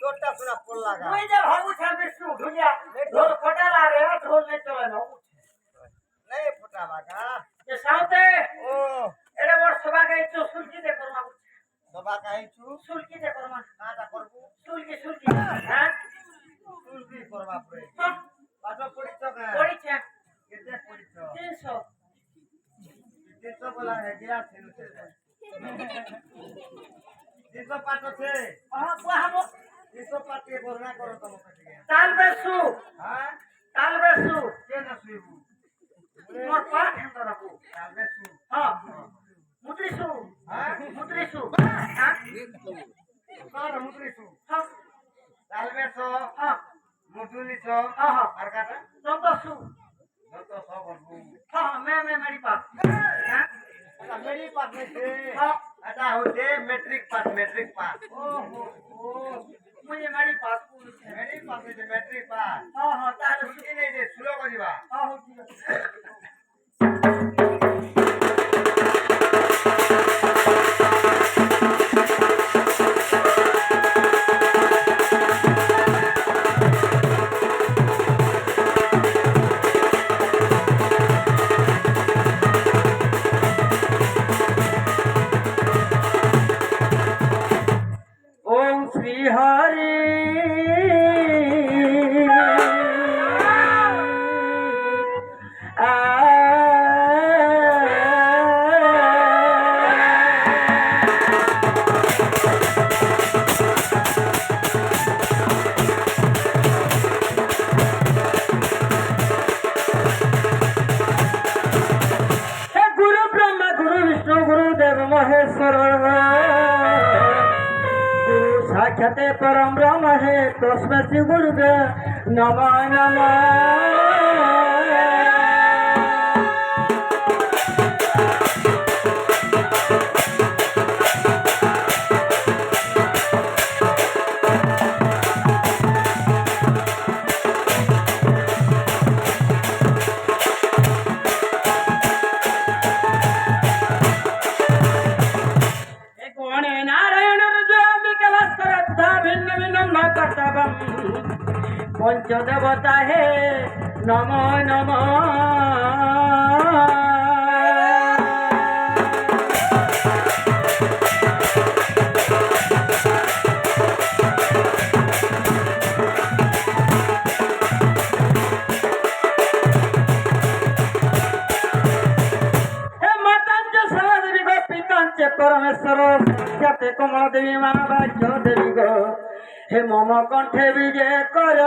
তোরটা শোনা পড় লাগা তুই যে ভাবুছা বিষ্ণু ঢুলিয়া ঢোল ফটালা রে ঢোল নেই চলে না নাই ফটা লাগা যে সাউতে ও এড়ে বড় সভা গাইছো সুলকিতে করমা সভা কাইছু সুলকিতে করমা কাটা করবু সুলকি হ্যাঁ সুলকি করবা পড়ে পাঠ পড়িছ কে পড়িছে কেতে পড়িছ 300 300 বলা হে গিয়া ছিলুছে 300 পাঠ আছে কুহাবো 300 পাঠ কে করনা করো তোমাকে দিয়ে তাল বেসু হ্যাঁ তাল বেসু কে না শুইবু মোর পাঠ হেন্দ রাখু তাহলে শু হ্যাঁ মুদ্রিসু হ্যাঁ মুদ্রিসু হ্যাঁ কার মুদ্রিসু হ্যাঁ তাহলে শো হ্যাঁ মুদ্রিছ হ্যাঁ আর কাটা দন্তসু যত সব করবু হ্যাঁ মে মেরি পাস হ্যাঁ এটা মেরি পাস নেছে হ্যাঁ এটা হচ্ছে মেট্রিক পাস ও মুझे मेरी पास पूछे মেরি পাস নেছে মেট্রিক পাস हाँ हाँ तारे ছুটি নেই যে শুরু করিবা हाँ हो ठीक है ओम श्री हरि गुरु ब्रह्मा गुरु विष्णु गुरुदेव महेश्वर साक्षात परम ब्रह्म है तस्मै श्री गुरुवे नमः नमः पंचदेवता हे नमो नमः हे मातांचे सर्वदेवी गो पितांचे परमेश्वर साक्षात कमला देवी महाभाग्य देवी गो हे मम कंठे विजय कर